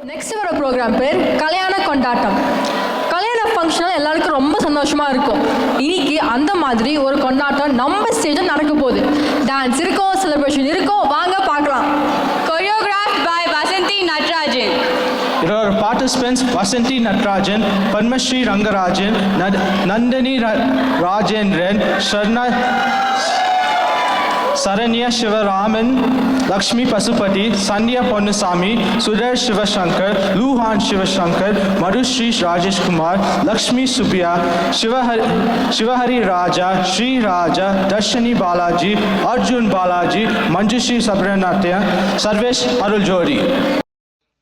Next வர program பேர் கல்யாண கொண்டாட்டம். கல்யாண ஃபங்க்ஷன் எல்லாருக்கும் ரொம்ப சந்தோஷமா இருக்கும். இன்னைக்கு அந்த மாதிரி ஒரு கொண்டாட்டம் நம்ம ஸ்டேஜில் நடக்க போகுது. டான்ஸ் இருக்கும், செலிப்ரேஷன் இருக்கும், வாங்க பார்க்கலாம். Choreographed by Vasanthi Natarajan. Here are participants: Vasanthi Natarajan, Padmashri Rangarajan, Nandini Rajendran, Saranya Shivaraman, Lakshmi Pasupati, Sandhya Ponnusamy, Sudhir Shivashankar, Luhan Shivashankar, Madhushri Rajesh Kumar, Lakshmi Subbiya, Shivahari Raja, Sri Raja, Darshani Balaji, Arjun Balaji, Manjushri Sabranatya, Sarvesh Arul Jodi.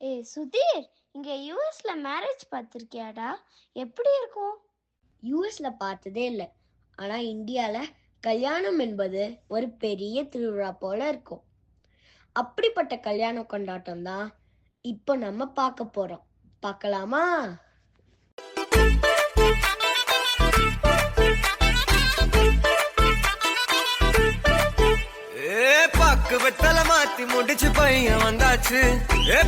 ஏய் சுதீர், இங்க யூஎஸ்ல marriage பார்த்திருக்கியாடா? எப்படி இருக்கும்? யூஎஸ்ல பார்த்ததே இல்லை. ஆனா இந்தியால கல்யாணம் என்பது ஒரு பெரிய திருவிழா போல இருக்கும். அப்படிப்பட்ட கல்யாண கொண்டாட்டம் தான் இப்போ நம்ம பார்க்க போறோம். பார்க்கலாமா? வெத்தல மாத்தி முடிச்சு பையன் வந்தாச்சு.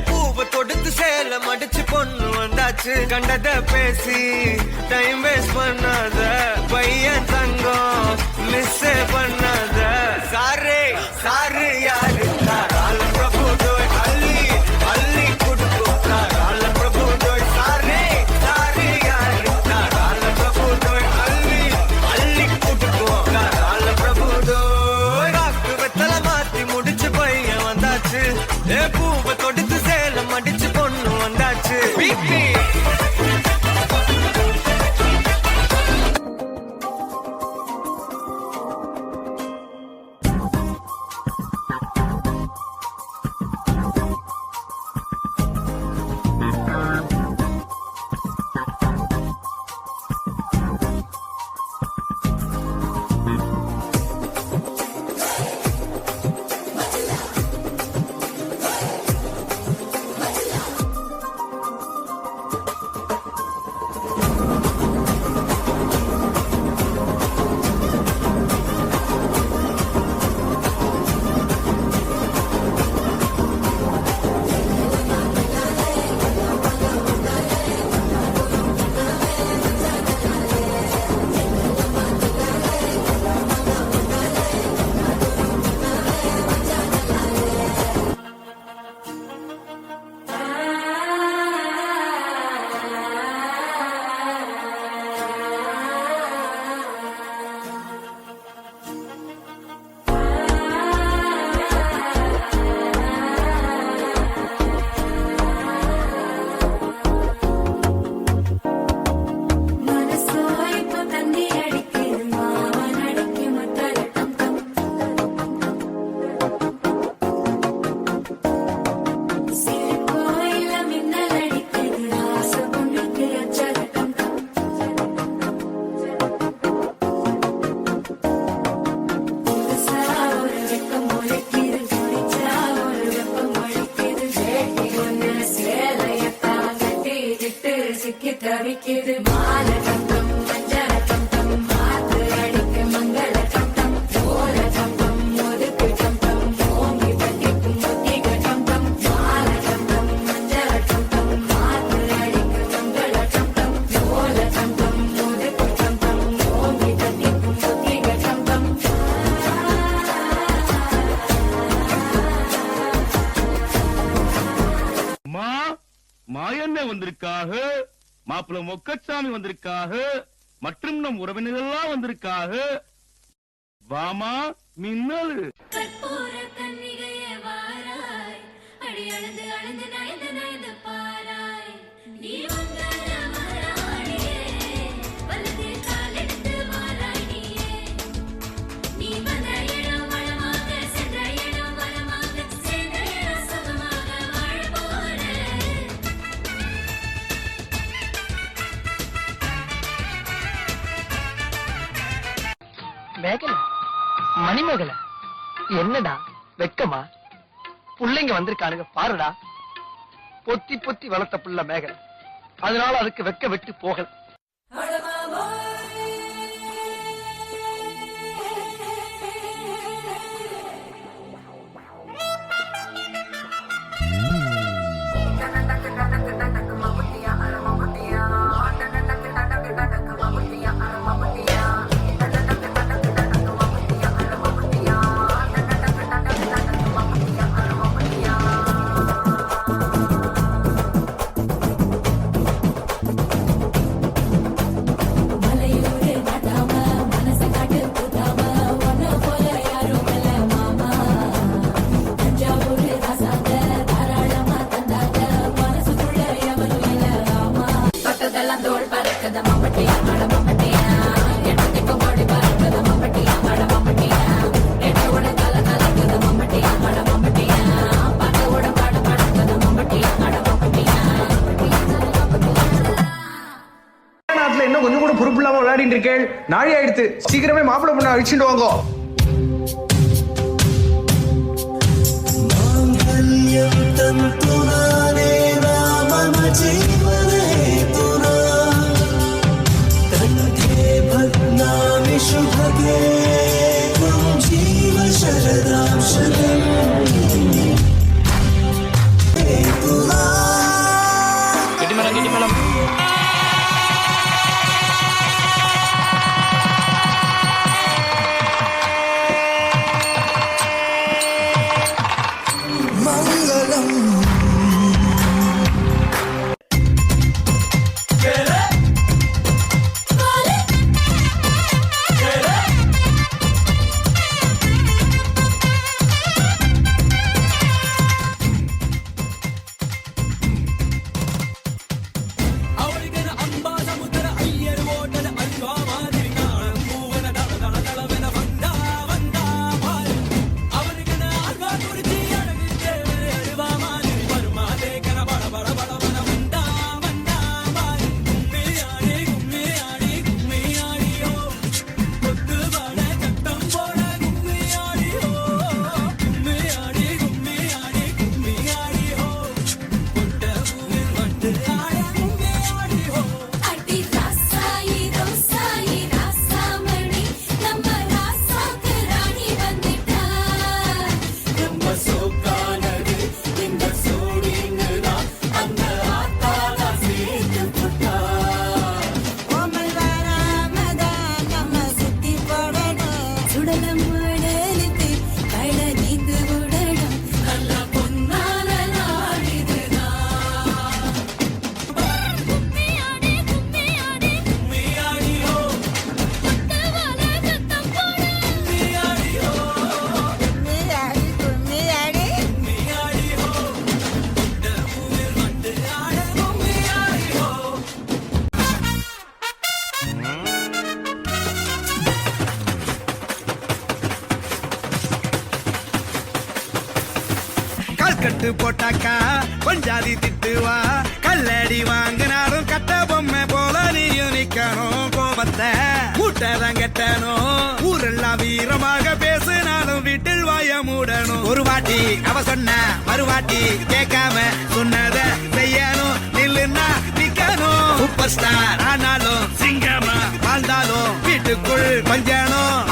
பூவை தொடுத்து சேல மடிச்சு பொண்ணு வந்தாச்சு. கண்டத பேசி டைம் வேஸ்ட் பண்ணாத பையன் தங்கம் மிஸ் பண்ணாத. சாரு சாரு யாரு கால பிரபு தோய் அள்ளி அள்ளி குடுக்கும் கால பிரபு தோய். சாரு சாரு யாரு கால பிரபு தோய் அள்ளி அள்ளி குடுக்கும் கால பிரபு தோய். வெத்தல மாத்தி முடிச்சு பையன் வந்தாச்சு. பூவை தொடுத்து சேல மடிச்சு பொண்ணு வந்தாச்சு. மாயண்ண வந்திருக்காக, மாப்பிள்ள மொக்கச்சாமி வந்திருக்காக, மற்றும் நம் உறவினர்கள்லாம் வந்திருக்காக. வாமா மின்னல். மேகல, மணிமேகல, என்னடா வெக்கமா? புள்ளைங்க வந்திருக்கானுங்க பாருடா. பொத்தி பொத்தி வளர்த்த புள்ள மேகல, அதனால அதுக்கு வெக்க விட்டு போகல. இருக்கேள்? நாழி ஆயிடுத்து, சீக்கிரமே மாப்பிள்ளை பொண்ணை அழிச்சுட்டு வாங்கோ. கட்டு போட்டாக்கா பஞ்சாதி திட்டுவா, கல்லடி வாங்கினாலும் கட்ட பொம்மை போல நீயும் நிக்கணும். கோபத்தை மூட்டதான் கட்டணும், ஊரெல்லாம் வீரமாக பேசினாலும் வீட்டில் வாய மூடணும். ஒரு வாட்டி அவ சொன்ன மறுவாட்டி கேட்காம சொன்னத செய்யணும். நில்லுன்னா நிக்கணும். சூப்பர் ஸ்டார் ஆனாலும் சிங்கமா வாழ்ந்தாலும் வீட்டுக்குள் பஞ்சணும்.